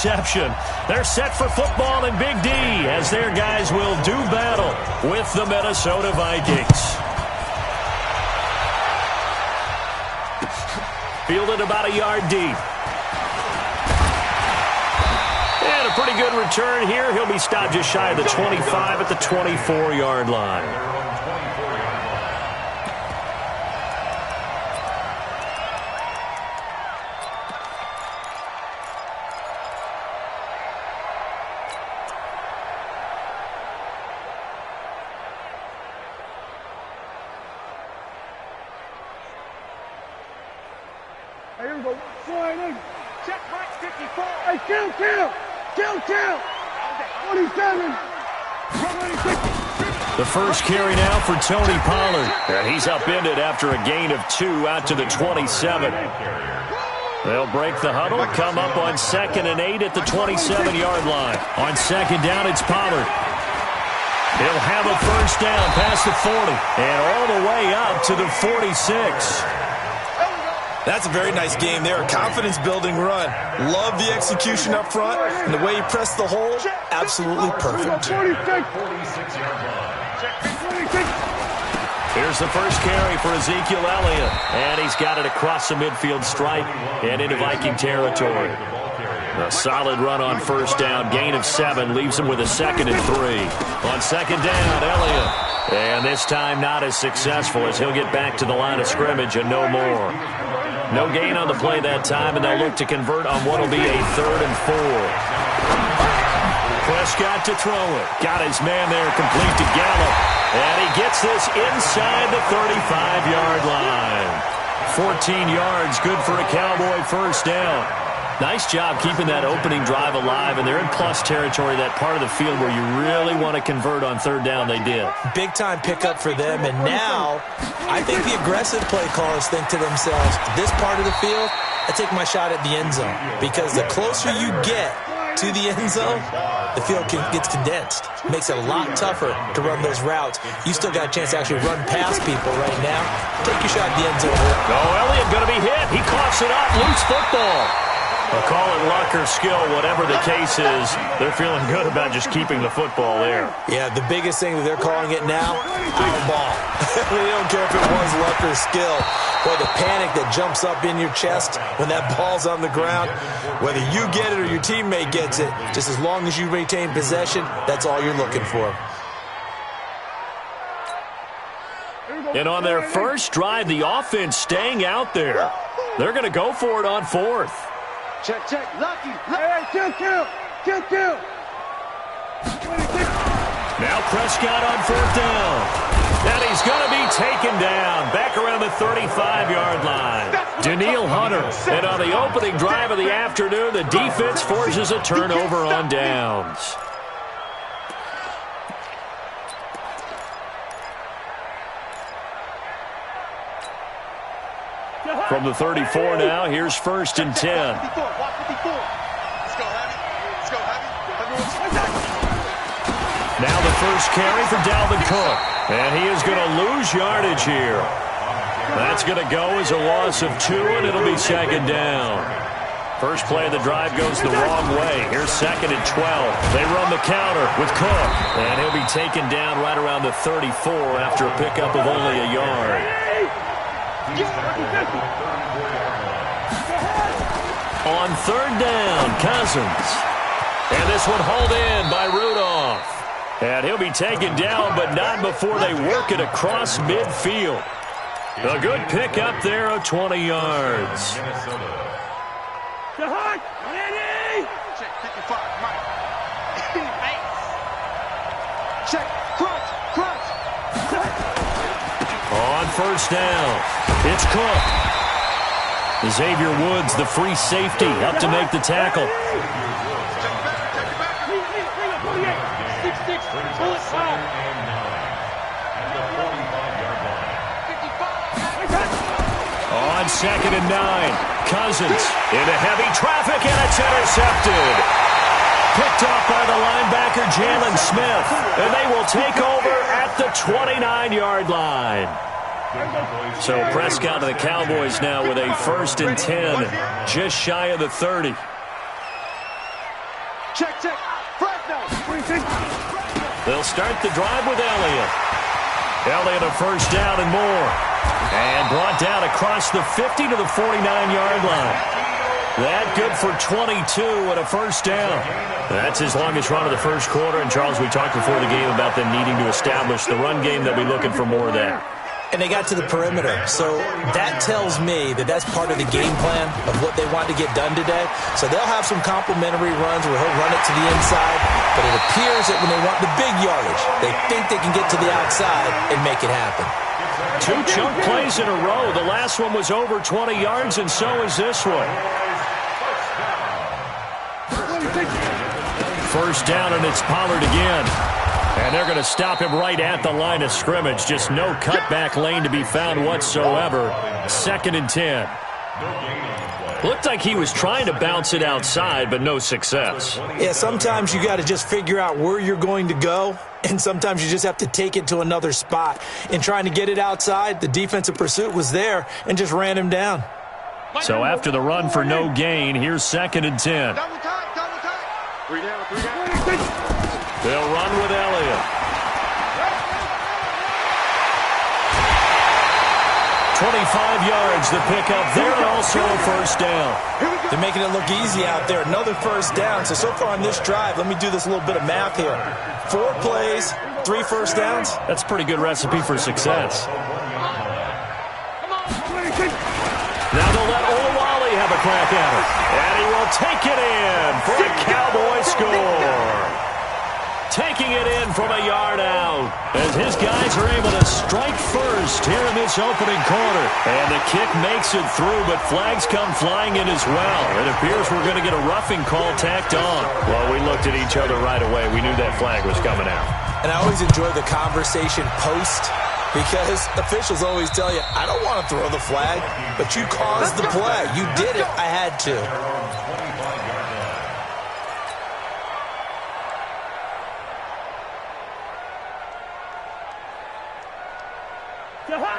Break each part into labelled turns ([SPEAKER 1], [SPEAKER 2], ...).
[SPEAKER 1] interception. They're set for football in Big D as their guys will do battle with the Minnesota Vikings. Fielded about a yard deep. And a pretty good return here. He'll be stopped just shy of the 25 at the 24-yard line.
[SPEAKER 2] Here we go. Slide in. Check Mike 54. Hey, kill. 27.
[SPEAKER 1] The first carry now for Tony Pollard. And he's upended after a gain of 2 out to the 27. They'll break the huddle, come up on 2nd and 8 at the 27-yard line. On 2nd down, it's Pollard. He'll have a first down past the 40 and all the way up to the 46.
[SPEAKER 3] That's a very nice game there. A confidence-building run. Love the execution up front. And the way he pressed the hole, absolutely perfect.
[SPEAKER 1] Here's the first carry for Ezekiel Elliott. And he's got it across the midfield stripe and into Viking territory. A solid run on first down. Gain of 7 leaves him with a 2nd and 3. On 2nd down, Elliott. And this time not as successful as he'll get back to the line of scrimmage and no more. No gain on the play that time, and they'll look to convert on what will be a 3rd and 4. Prescott to throw it. Got his man there complete to Gallup. And he gets this inside the 35-yard line. 14 yards, good for a Cowboy first down. Nice job keeping that opening drive alive, and they're in plus territory, that part of the field where you really want to convert on 3rd down. They did.
[SPEAKER 3] Big-time pickup for them, and now I think the aggressive play callers think to themselves, this part of the field, I take my shot at the end zone, because the closer you get to the end zone, the field gets condensed. Makes it a lot tougher to run those routes. You still got a chance to actually run past people right now. Take your shot at the end zone.
[SPEAKER 1] Oh, Elliott going to be hit. He coughs it up. Loose football. I'll call it luck or skill, whatever the case is. They're feeling good about just keeping the football there.
[SPEAKER 3] Yeah, the biggest thing that they're calling it now, our ball. They don't care if it was luck or skill. Boy, the panic that jumps up in your chest when that ball's on the ground, whether you get it or your teammate gets it, just as long as you retain possession, that's all you're looking for.
[SPEAKER 1] And on their first drive, the offense staying out there. They're going to go for it on 4th.
[SPEAKER 2] Check. Lucky. Hey, kill.
[SPEAKER 1] Now Prescott on 4th down. And he's going to be taken down back around the 35-yard line. Daniil Hunter. And on the opening drive of the afternoon, the defense forces a turnover on downs. From the 34 now, here's 1st and 10. Now the first carry for Dalvin Cook. And he is going to lose yardage here. That's going to go as a loss of 2, and it'll be 2nd down. First play of the drive goes the wrong way. Here's 2nd and 12. They run the counter with Cook. And he'll be taken down right around the 34 after a pickup of only a yard. On 3rd down, Cousins. And this one hauled in by Rudolph. And he'll be taken down, but not before they work it across midfield. A good pickup there of 20 yards. On 1st down, it's Cook. Xavier Woods, the free safety, up to make the tackle. On 2nd and 9, Cousins into heavy traffic, and it's intercepted. Picked off by the linebacker, Jalen Smith, and they will take over at the 29-yard line. So Prescott to the Cowboys now with a 1st and 10, just shy of the 30.
[SPEAKER 2] Check. Fresno.
[SPEAKER 1] They'll start the drive with Elliott. Elliott a first down and more. And brought down across the 50 to the 49-yard line. That good for 22 and a first down. That's his longest run of the first quarter. And, Charles, we talked before the game about them needing to establish the run game. They'll be looking for more of that.
[SPEAKER 3] And they got to the perimeter. So that tells me that that's part of the game plan of what they want to get done today. So they'll have some complimentary runs where he'll run it to the inside. But it appears that when they want the big yardage, they think they can get to the outside and make it happen.
[SPEAKER 1] 2 chunk plays in a row. The last one was over 20 yards, and so is this one. First down, and it's Pollard again. And they're going to stop him right at the line of scrimmage. Just no cutback lane to be found whatsoever. 2nd and 10. Looked like he was trying to bounce it outside, but no success.
[SPEAKER 3] Yeah, sometimes you got to just figure out where you're going to go, and sometimes you just have to take it to another spot. In trying to get it outside, the defensive pursuit was there and just ran him down.
[SPEAKER 1] So after the run for no gain, here's 2nd and 10.
[SPEAKER 2] Double time. 3 down.
[SPEAKER 1] They'll run with Elliott. 25 yards the pickup there, and also a first down.
[SPEAKER 3] They're making it look easy out there. Another first down. So far on this drive, let me do this little bit of math here. 4 plays, 3 first downs.
[SPEAKER 1] That's a pretty good recipe for success. Now they'll let Olawale have a crack at it. And he will take it in for a Cowboy score. Taking it in from a yard out as his guys are able to strike first here in this opening quarter. And the kick makes it through, but flags come flying in as well. It appears we're going to get a roughing call tacked on. Well, we looked at each other right away. We knew that flag was coming out.
[SPEAKER 3] And I always enjoy the conversation post, because officials always tell you, I don't want to throw the flag, but you caused the play. You did it. I had to.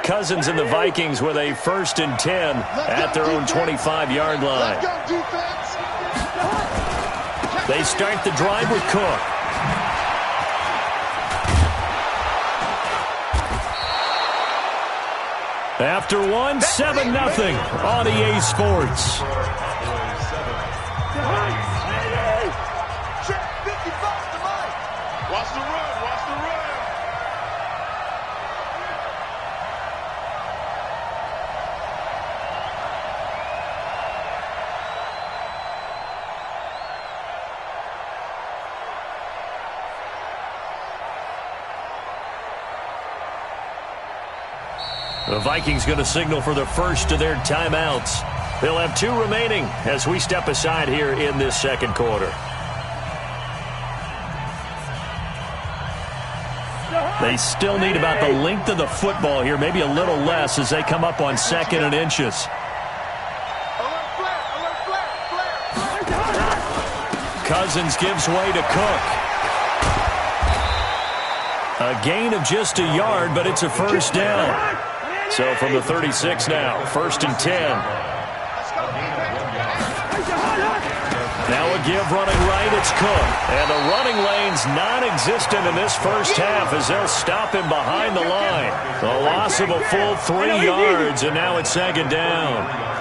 [SPEAKER 1] Cousins and the Vikings with a 1st and 10 at their own 25-yard line. They start the drive with Cook. After 1, 7-0 on EA Sports.
[SPEAKER 2] Watch the run.
[SPEAKER 1] The Vikings going to signal for the first of their timeouts. They'll have 2 remaining as we step aside here in this second quarter. They still need about the length of the football here, maybe a little less as they come up on 2nd and inches. Cousins gives way to Cook. A gain of just a yard, but it's a first down. So from the 36 now, 1st and 10. Now a give running right, it's Cook. And the running lane's non-existent in this first half as they'll stop him behind the line. A loss of a full 3 yards, and now it's 2nd down.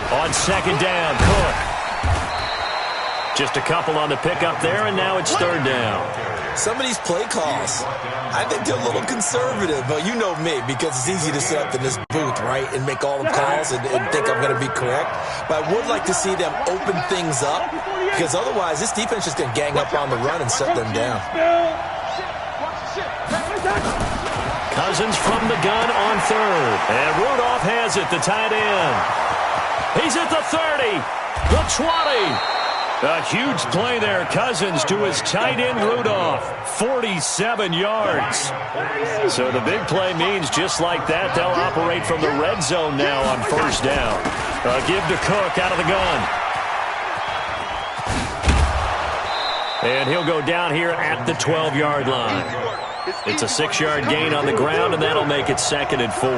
[SPEAKER 1] On 2nd down, Cook. Just a couple on the pickup there, and now it's 3rd down.
[SPEAKER 3] Some of these play calls, I think they're a little conservative, but you know me, because it's easy to sit up in this booth, right, and make all the calls and think I'm going to be correct. But I would like to see them open things up, because otherwise this defense is going to gang up on the run and shut them down.
[SPEAKER 1] Cousins from the gun on 3rd. And Rudolph has it, the tight end. He's at the 30, the 20. A huge play there, Cousins to his tight end, Rudolph. 47 yards. So the big play means just like that, they'll operate from the red zone now on 1st down. A give to Cook out of the gun. And he'll go down here at the 12-yard line. It's a 6-yard gain on the ground, and that'll make it 2nd and 4. On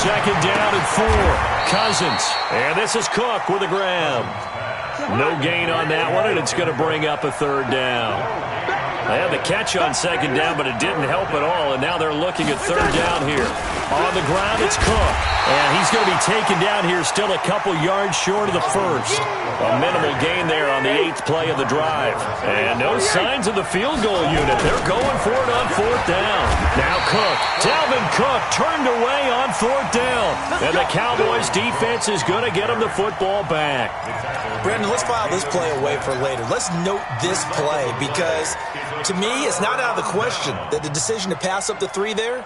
[SPEAKER 1] 2nd down and 4, Cousins. And this is Cook with a grab. No gain on that one, and it's going to bring up a 3rd down. They had the catch on 2nd down, but it didn't help at all, and now they're looking at 3rd down here. On the ground, it's Cook. And he's going to be taken down here still a couple yards short of the 1st. A minimal gain there on the 8th play of the drive. And no signs of the field goal unit. They're going for it on 4th down. Now Cook. Dalvin Cook turned away on 4th down. And the Cowboys defense is going to get him the football back.
[SPEAKER 3] Brandon, let's file this play away for later. Let's note this play because, to me, it's not out of the question that the decision to pass up the 3 there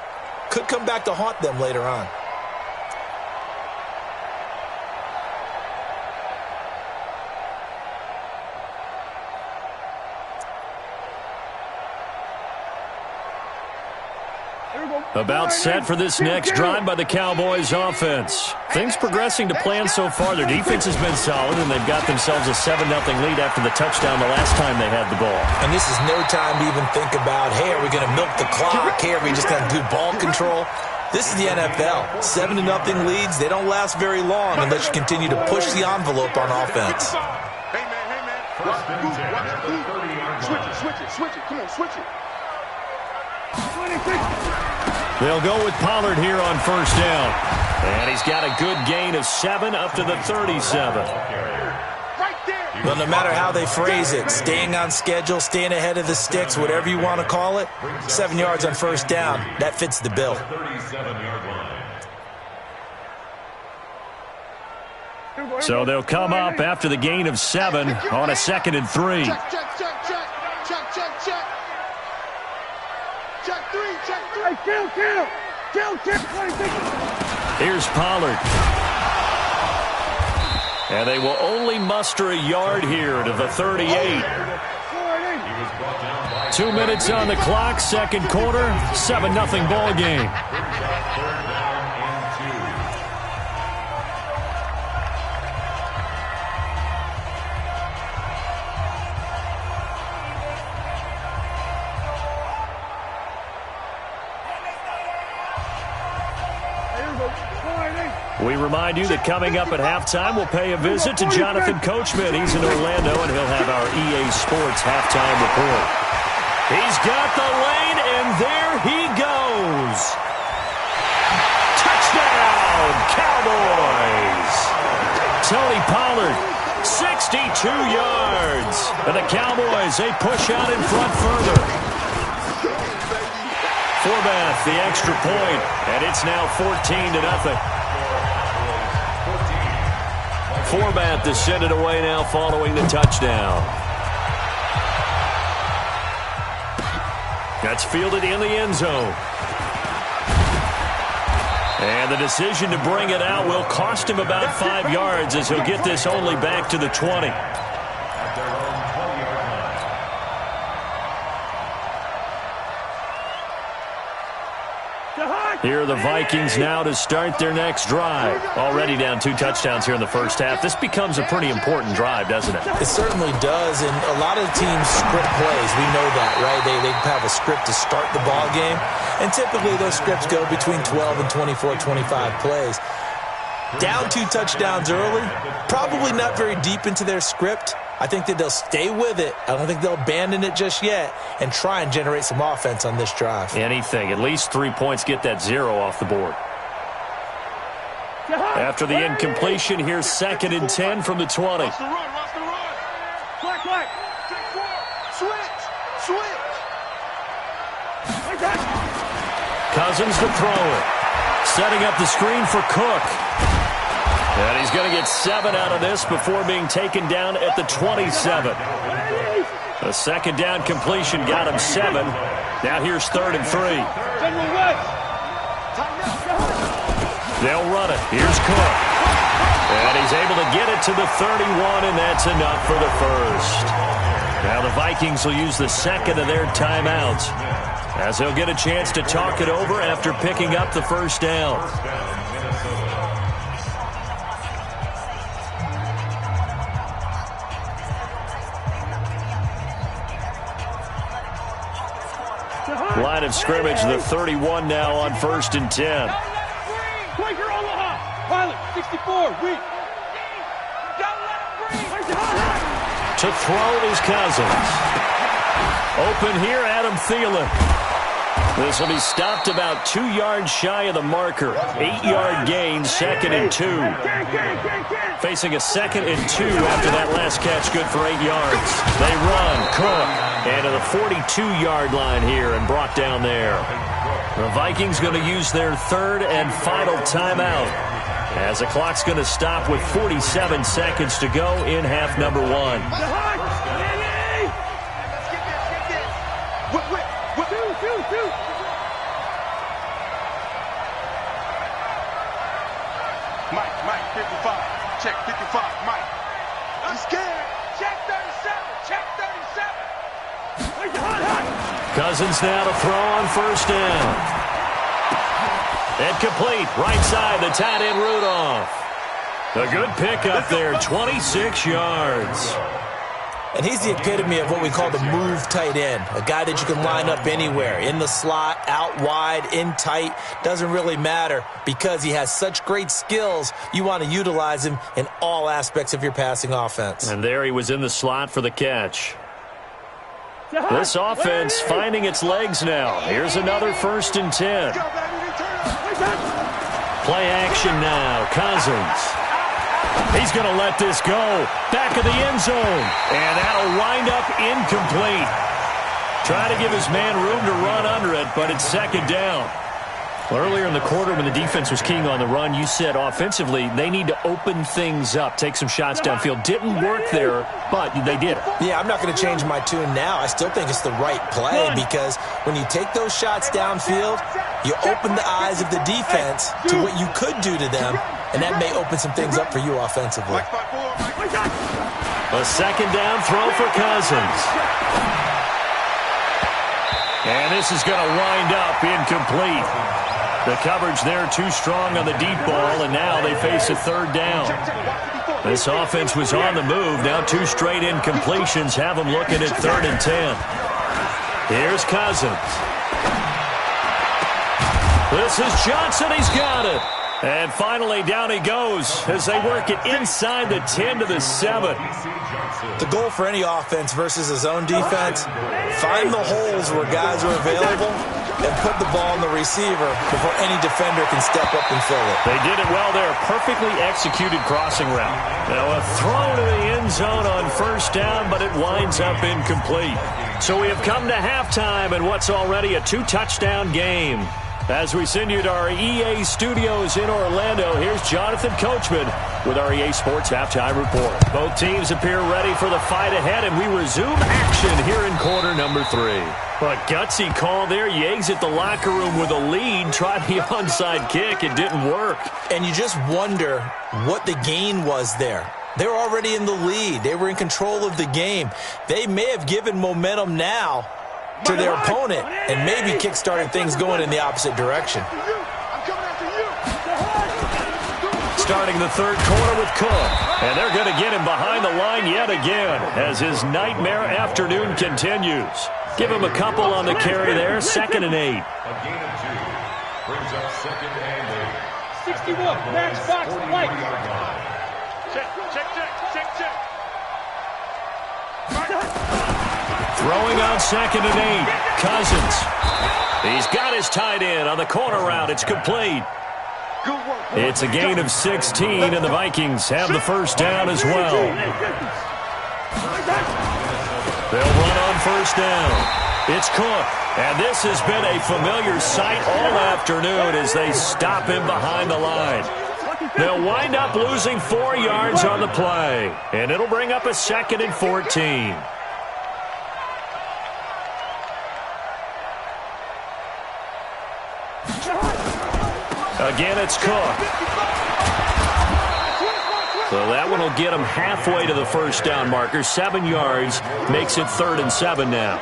[SPEAKER 3] could come back to haunt them later on.
[SPEAKER 1] About set for this next drive by the Cowboys offense. Things progressing to plan so far. Their defense has been solid, and they've got themselves a 7-0 lead after the touchdown the last time they had the ball.
[SPEAKER 3] And this is no time to even think about, hey, are we going to milk the clock? Hey, are we just going to do ball control? This is the NFL. 7-0 leads. They don't last very long unless you continue to push the envelope on offense.
[SPEAKER 2] Hey, man. Watch the boot. Switch it. Come on, switch it.
[SPEAKER 1] They'll go with Pollard here on 1st down. And he's got a good gain of 7 up to the 37.
[SPEAKER 3] Well, no matter how they phrase it, staying on schedule, staying ahead of the sticks, whatever you want to call it, 7 yards on 1st down, that fits the bill.
[SPEAKER 1] So they'll come up after the gain of 7 on a 2nd and 3.
[SPEAKER 2] Check 3. Hey, kill.
[SPEAKER 1] Here's Pollard. And they will only muster a yard here to the 38. 2 minutes on the clock, 2nd quarter, 7-0 ball game. We remind you that coming up at halftime, we'll pay a visit to Jonathan Coachman. He's in Orlando, and he'll have our EA Sports halftime report. He's got the lane, and there he goes. Touchdown, Cowboys. Tony Pollard, 62 yards. And the Cowboys, they push out in front further. Forbath, the extra point, and it's now 14-0. Forbath to send it away now following the touchdown. That's fielded in the end zone. And the decision to bring it out will cost him about 5 yards as he'll get this only back to the 20. Here are the Vikings now to start their next drive. Already down 2 touchdowns here in the first half. This becomes a pretty important drive, doesn't it?
[SPEAKER 3] It certainly does, and a lot of teams script plays. We know that, right? They have a script to start the ball game, and typically those scripts go between 12 and 24, 25 plays. Down 2 touchdowns early, probably not very deep into their script. I think that they'll stay with it. I don't think they'll abandon it just yet and try and generate some offense on this drive.
[SPEAKER 1] Anything. At least 3 points, get that 0 off the board. After the incompletion, here's 2nd and 10 from the 20.
[SPEAKER 2] Watch the run. Black. Switch.
[SPEAKER 1] Cousins to throw it. Setting up the screen for Cook. And he's going to get 7 out of this before being taken down at the 27. The 2nd down completion got him 7. Now here's 3rd and 3. They'll run it. Here's Cook. And he's able to get it to the 31, and that's enough for the first. Now the Vikings will use the 2nd of their timeouts as they'll get a chance to talk it over after picking up the first down. Line of scrimmage, the 31 now on 1st and 10.
[SPEAKER 2] Quaker Omaha. Pilot, 64, weak.
[SPEAKER 1] To throw is Cousins. Open here, Adam Thielen. This will be stopped about 2 yards shy of the marker. 8-yard gain, 2nd and 2. Facing a 2nd and 2 after that last catch, good for 8 yards. They run, Cook, and to the 42-yard line here and brought down there. The Vikings going to use their 3rd and final timeout, as the clock's going to stop with 47 seconds to go in half number 1.
[SPEAKER 2] Mike, 55. Check 55, Mike. I'm scared. Check 37. Check 37.
[SPEAKER 1] Cousins now to throw on 1st down. Incomplete. Right side, the tight end Rudolph. A good pickup there, 26 yards.
[SPEAKER 3] And he's the epitome of what we call the move tight end, a guy that you can line up anywhere, in the slot, out wide, in tight, doesn't really matter because he has such great skills. You want to utilize him in all aspects of your passing offense.
[SPEAKER 1] And there he was in the slot for the catch. This offense finding its legs now. Here's another 1st and 10. Play action now, Cousins. He's going to let this go. Back of the end zone. And that'll wind up incomplete. Trying to give his man room to run under it, but it's 2nd down. Well, earlier in the quarter when the defense was keying on the run, you said offensively they need to open things up, take some shots downfield. Didn't work there, but they did it.
[SPEAKER 3] Yeah, I'm not going to change my tune now. I still think it's the right play because when you take those shots downfield, you open the eyes of the defense to what you could do to them, and that may open some things up for you offensively.
[SPEAKER 1] A 2nd down throw for Cousins. And this is going to wind up incomplete. The coverage there too strong on the deep ball, and now they face a 3rd down. This offense was on the move. Now 2 straight incompletions have them looking at 3rd and 10. Here's Cousins. This is Johnson. He's got it. And finally, down he goes as they work it inside the 10 to the 7.
[SPEAKER 3] The goal for any offense versus a zone defense, find the holes where guys are available and put the ball in the receiver before any defender can step up and fill it.
[SPEAKER 1] They did it well there. Perfectly executed crossing route. Now a throw to the end zone on 1st down, but it winds up incomplete. So we have come to halftime in what's already a 2-touchdown game. As we send you to our EA studios in Orlando, here's Jonathan Coachman with our EA Sports Halftime Report. Both teams appear ready for the fight ahead, and we resume action here in quarter number 3. A gutsy call there. You exit the locker room with a lead, try the onside kick. It didn't work.
[SPEAKER 3] And you just wonder what the gain was there. They were already in the lead. They were in control of the game. They may have given momentum now to their opponent and maybe kick-started things going in the opposite direction.
[SPEAKER 1] Starting the 3rd quarter with Cook. And they're going to get him behind the line yet again as his nightmare afternoon continues. Give him a couple on the carry there. 2nd and 8.
[SPEAKER 2] A gain of 2. Brings up 2nd and 8. 61, Max Fox, Mike. Check.
[SPEAKER 1] Throwing on 2nd and 8. Cousins. He's got his tight end on the corner route. It's complete. It's a gain of 16, and the Vikings have the 1st down as well. They'll run on 1st down. It's Cook, and this has been a familiar sight all afternoon as they stop him behind the line. They'll wind up losing 4 yards on the play, and it'll bring up a 2nd and 14. Again, it's Cook. So that one will get him halfway to the 1st down marker. 7 yards makes it 3rd and 7 now.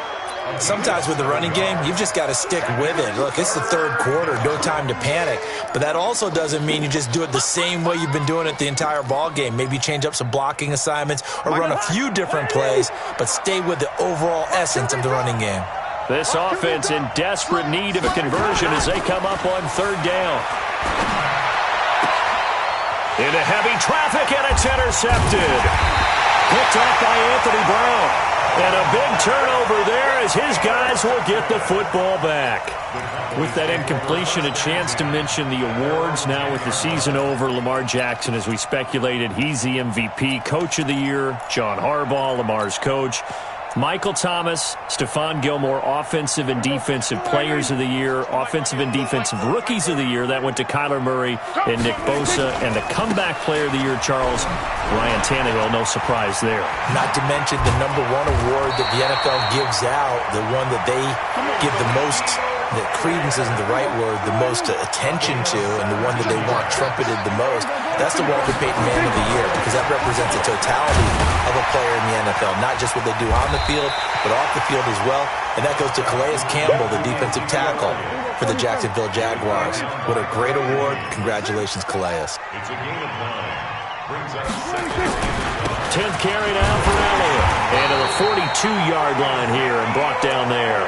[SPEAKER 3] Sometimes with the running game, you've just got to stick with it. Look, it's the 3rd quarter, no time to panic. But that also doesn't mean you just do it the same way you've been doing it the entire ball game. Maybe change up some blocking assignments or run a few different plays, but stay with the overall essence of the running game.
[SPEAKER 1] This offense in desperate need of a conversion as they come up on third down. Into heavy traffic, and it's intercepted. Picked up by Anthony Brown. And a big turnover there as his guys will get the football back. With that incompletion, a chance to mention the awards. Now with the season over, Lamar Jackson, as we speculated, he's the MVP, Coach of the Year. John Harbaugh, Lamar's coach. Michael Thomas, Stephon Gilmore, Offensive and Defensive Players of the Year, Offensive and Defensive Rookies of the Year. That went to Kyler Murray and Nick Bosa. And the Comeback Player of the Year, Charles, Ryan Tannehill, no surprise there.
[SPEAKER 3] Not to mention the #1 award that the NFL gives out, the one that they give the most, that credence isn't the right word, the most attention to, and the one that they want trumpeted the most. That's the Walter Payton Man of the Year, because that represents the totality of a player in the NFL, not just what they do on the field, but off the field as well. And that goes to Calais Campbell, the defensive tackle for the Jacksonville Jaguars. What a great award. Congratulations, Calais.
[SPEAKER 1] 10th carry down for Elliott. And to the 42-yard line here and brought down there.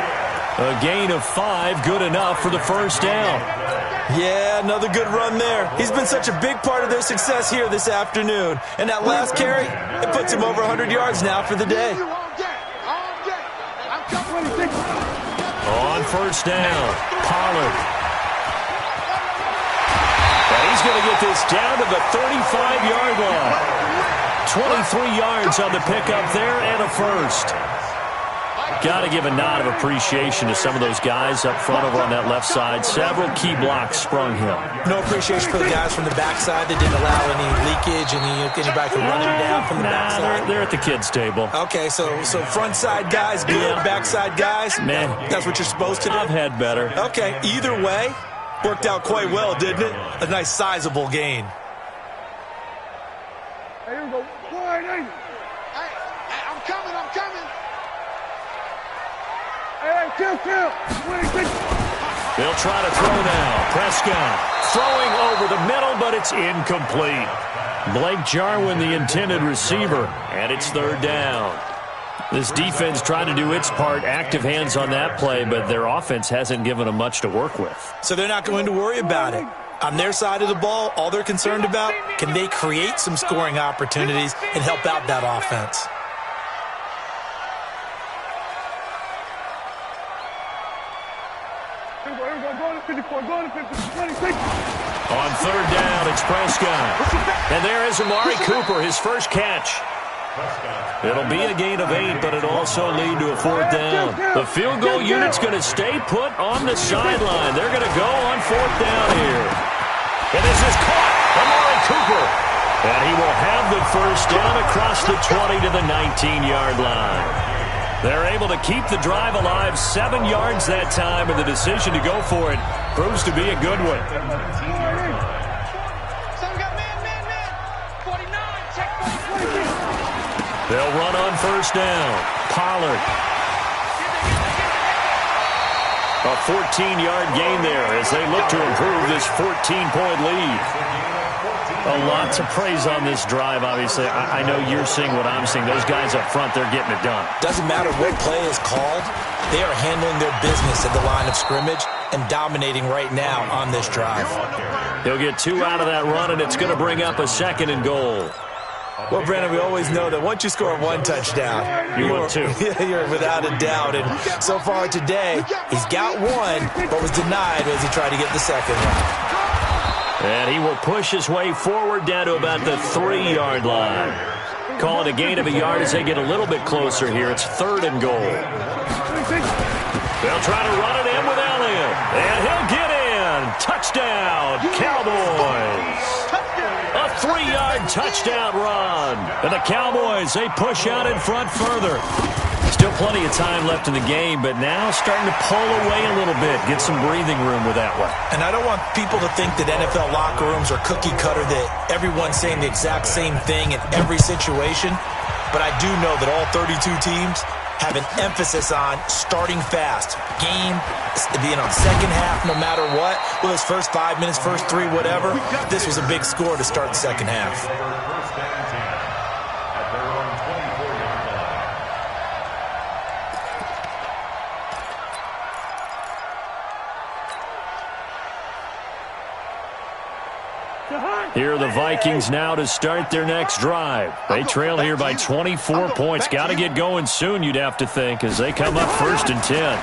[SPEAKER 1] A gain of 5, good enough for the first down.
[SPEAKER 3] Yeah, another good run there. He's been such a big part of their success here this afternoon. And that last carry, it puts him over 100 yards now for the day.
[SPEAKER 1] On first down, Pollard. And he's going to get this down to the 35-yard line. 23 yards on the pickup there and a first. Got to give a nod of appreciation to some of those guys up front over on that left side. Several key blocks sprung him.
[SPEAKER 3] No appreciation for the guys from the backside that didn't allow any leakage, anybody from running down from the backside.
[SPEAKER 1] They're at the kids' table.
[SPEAKER 3] Okay, so front side guys good, backside guys,
[SPEAKER 1] man,
[SPEAKER 3] that's what you're supposed to do.
[SPEAKER 1] I've had better.
[SPEAKER 3] Okay, either way, worked out quite well, didn't it? A nice sizable gain.
[SPEAKER 2] Hey, here we go. Wide angle. Hey, I'm coming. Hey, kill.
[SPEAKER 1] They'll try to throw now. Prescott throwing over the middle, but it's incomplete. Blake Jarwin, the intended receiver, and it's third down. This defense tried to do its part, active hands on that play, but their offense hasn't given them much to work with.
[SPEAKER 3] So they're not going to worry about it. On their side of the ball, all they're concerned about, can they create some scoring opportunities and help out that offense?
[SPEAKER 1] On third down, it's Prescott. And there is Amari Cooper, his first catch. It'll be a gain of 8, but it'll also lead to a fourth down. The field goal unit's going to stay put on the sideline. They're going to go on fourth down here. And this is caught. Amari Cooper. And he will have the first down across the 20 to the 19-yard line. They're able to keep the drive alive, 7 yards that time, and the decision to go for it proves to be a good one. They'll run on first down. Pollard. A 14-yard gain there as they look to improve this 14-point lead. A lot to praise on this drive, obviously. I know you're seeing what I'm seeing. Those guys up front, they're getting it done.
[SPEAKER 3] Doesn't matter what play is called. They are handling their business at the line of scrimmage and dominating right now on this drive.
[SPEAKER 1] He'll get 2 out of that run, and it's going to bring up a 2nd and goal.
[SPEAKER 3] Well, Brandon, we always know that once you score 1 touchdown,
[SPEAKER 1] you're
[SPEAKER 3] without a doubt. And so far today, he's got 1, but was denied as he tried to get the 2nd one.
[SPEAKER 1] And he will push his way forward down to about the 3-yard line. Call it a gain of a yard as they get a little bit closer here. It's 3rd and goal. They'll try to run it in with Elliott. And he'll get in. Touchdown, Cowboys. A 3-yard touchdown run. And the Cowboys, they push out in front further. Still plenty of time left in the game, but now starting to pull away a little bit, get some breathing room with that one.
[SPEAKER 3] And I don't want people to think that NFL locker rooms are cookie cutter, that everyone's saying the exact same thing in every situation. But I do know that all 32 teams have an emphasis on starting fast. Game being on second half no matter what. Well, his first 5 minutes, first 3, whatever. This was a big score to start the second half.
[SPEAKER 1] Here are the Vikings now to start their next drive. They trail here by 24 points. Got to get going soon, you'd have to think, as they come up 1st and 10.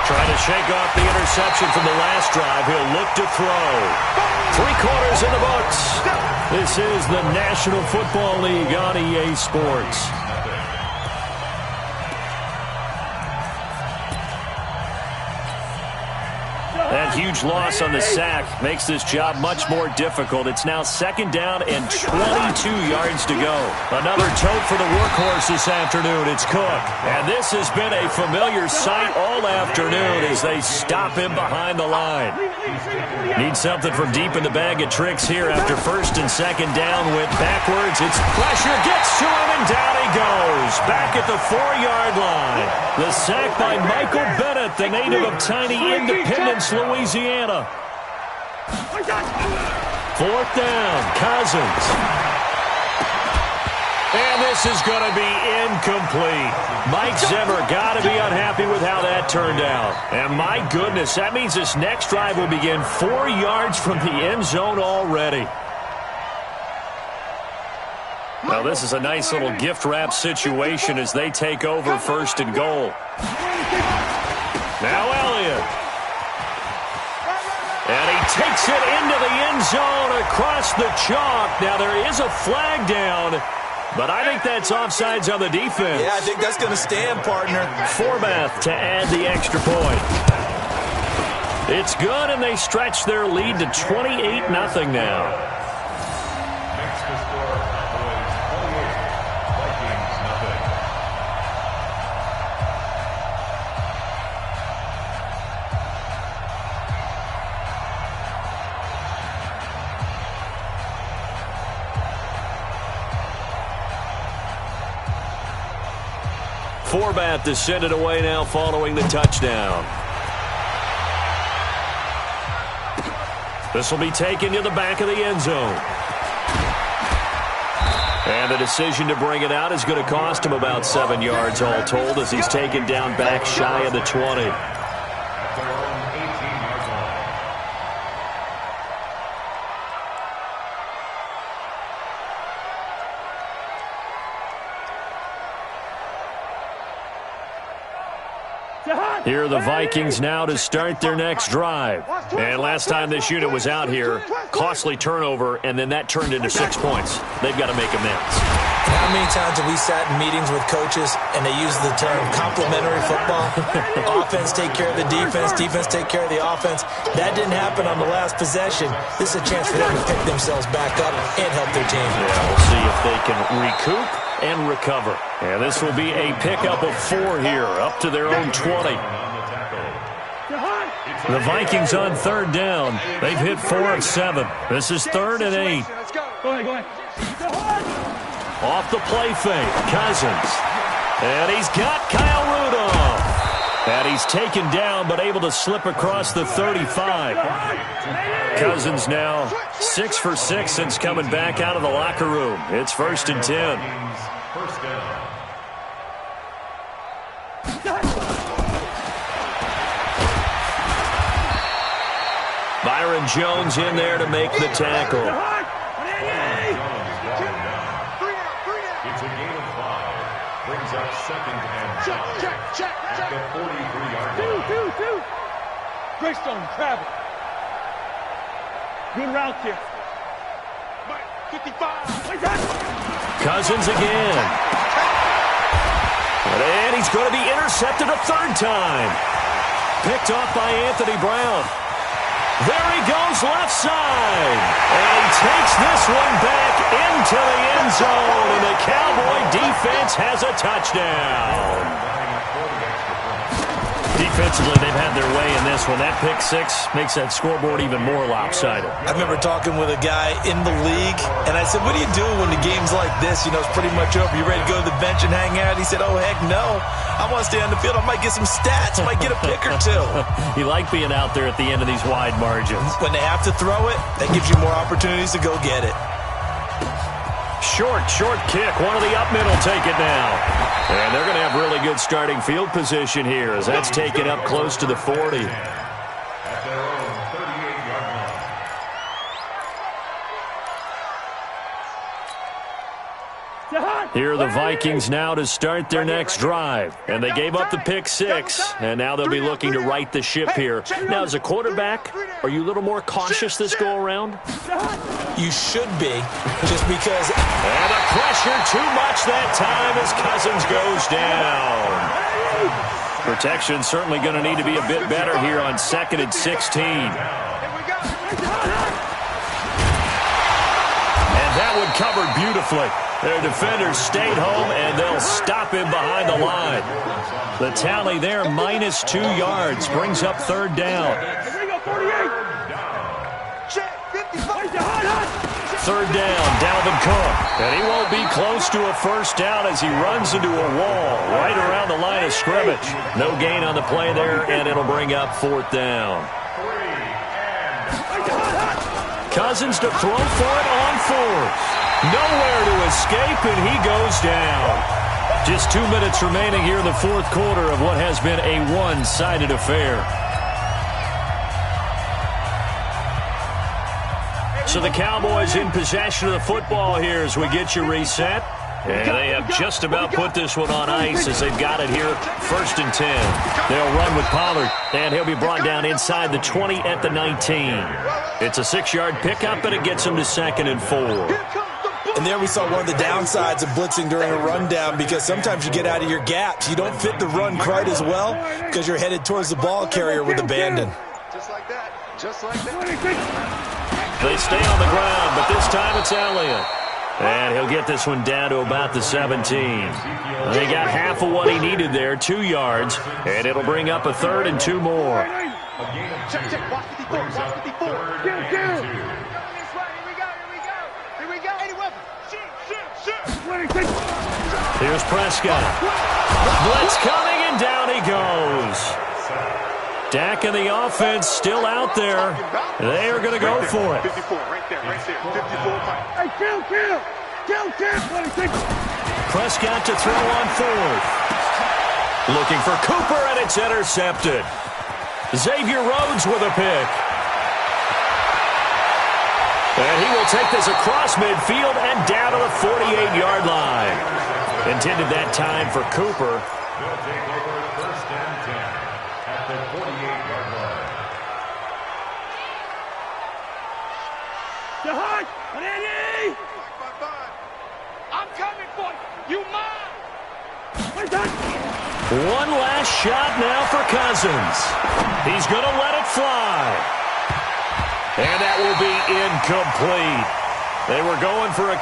[SPEAKER 1] Trying to shake off the interception from the last drive. He'll look to throw. 3 quarters in the books. This is the National Football League on EA Sports. That huge loss on the sack makes this job much more difficult. It's now 2nd down and 22 yards to go. Another tote for the workhorse this afternoon. It's Cook. And this has been a familiar sight all afternoon as they stop him behind the line. Need something from deep in the bag of tricks here after 1st and 2nd down. Went backwards. It's pressure. Gets to him and down he goes. Back at the 4-yard line. The sack by Michael Bennett, the native of tiny Independence, Louisiana. 4th down, Cousins. And this is going to be incomplete. Mike Zimmer got to be unhappy with how that turned out. And my goodness, that means this next drive will begin 4 yards from the end zone already. Now this is a nice little gift wrap situation as they take over 1st and goal. Now Elliott. And he takes it into the end zone across the chalk. Now there is a flag down, but I think that's offsides on the defense.
[SPEAKER 3] Yeah, I think that's going to stand, partner.
[SPEAKER 1] Forbath to add the extra point. It's good, and they stretch their lead to 28-0 now. Forbath to send it away now following the touchdown. This will be taken to the back of the end zone. And the decision to bring it out is going to cost him about 7 yards all told as he's taken down back shy of the 20. Here are the Vikings now to start their next drive. And last time this unit was out here, costly turnover, and then that turned into 6 points. They've got to make amends.
[SPEAKER 3] How many times have we sat in meetings with coaches and they use the term complementary football? Offense take care of the defense, defense take care of the offense. That didn't happen on the last possession. This is a chance for them to pick themselves back up and help their team.
[SPEAKER 1] Yeah, we'll see if they can recoup and recover. And this will be a pickup of 4 here, up to their own 20. The Vikings on 3rd down. They've hit 4 of 7. This is 3rd and 8.
[SPEAKER 4] Go ahead.
[SPEAKER 1] Off the play fake, Cousins. And he's got Kyle Rudolph. And he's taken down but able to slip across the 35. Cousins now 6 for 6 since coming back out of the locker room. It's 1st and 10. Byron Jones in there to make the tackle.
[SPEAKER 2] It's a gain of 5. Brings up 2nd and 9. Check. At the 43-yard line.
[SPEAKER 4] Two. Greystone, grab it. Good route here.
[SPEAKER 2] 55.
[SPEAKER 1] Cousins again. And he's going to be intercepted a 3rd time. Picked off by Anthony Brown. There he goes left side. And he takes this one back into the end zone. And the Cowboy defense has a touchdown. Defensively, they've had their way in this one. That pick 6 makes that scoreboard even more lopsided.
[SPEAKER 3] I remember talking with a guy in the league, and I said, what do you do when the game's like this? You know, it's pretty much over. You ready to go to the bench and hang out? He said, oh, heck no. I want to stay on the field. I might get some stats. I might get a pick or 2.
[SPEAKER 1] You like being out there at the end of these wide margins.
[SPEAKER 3] When they have to throw it, that gives you more opportunities to go get it.
[SPEAKER 1] Short kick. One of the up middle take it now. And they're going to have really good starting field position here as that's taken up close to the 40.
[SPEAKER 2] At their own 38-yard line.
[SPEAKER 1] Here are the Vikings now to start their next drive. And they gave up the pick six, and now they'll be looking to right the ship here. Now, as a quarterback, are you a little more cautious this go-around?
[SPEAKER 3] You should be, just because.
[SPEAKER 1] And the pressure too much that time as Cousins goes down. Protection certainly going to need to be a bit better here on 2nd and 16. And that one covered beautifully. Their defenders stayed home, and they'll stop him behind the line. The tally there, -2 yards, brings up 3rd down. 3rd down, Dalvin Cook. And he won't be close to a 1st down as he runs into a wall right around the line of scrimmage. No gain on the play there, and it'll bring up 4th down. Cousins to throw for it on 4th. Nowhere to escape, and he goes down. Just 2 minutes remaining here in the 4th quarter of what has been a one-sided affair. So the Cowboys in possession of the football here as we get you reset. And they have just about put this one on ice as they've got it here, 1st and 10. They'll run with Pollard, and he'll be brought down inside the 20 at the 19. It's a 6-yard pickup, and it gets him to 2nd and 4.
[SPEAKER 3] And there we saw one of the downsides of blitzing during a rundown, because sometimes you get out of your gaps. You don't fit the run quite as well because you're headed towards the ball carrier with abandon.
[SPEAKER 2] Just like that. Just like that.
[SPEAKER 1] They stay on the ground, but this time it's Elliott. And he'll get this one down to about the 17. They got half of what he needed there, 2 yards, and it'll bring up a 3rd and 2 more.
[SPEAKER 2] Check, check. Watch 54. Watch 54.
[SPEAKER 1] Here's Prescott. Blitz coming, and down he goes. Dak and the offense still out there. They are going to go for it.
[SPEAKER 2] 54, right there, right there. 54.
[SPEAKER 4] Hey, kill.
[SPEAKER 1] Prescott to throw on 4th. Looking for Cooper, and it's intercepted. Xavier Rhodes with a pick. And he will take this across midfield and down to the 48-yard line. Intended that time for Cooper.
[SPEAKER 2] They'll take over 1st and 10 at the 48-yard line.
[SPEAKER 4] Jahan, ready? I'm coming for you. You mine.
[SPEAKER 1] One last shot now for Cousins. He's going to let it fly. And that will be incomplete. They were going for a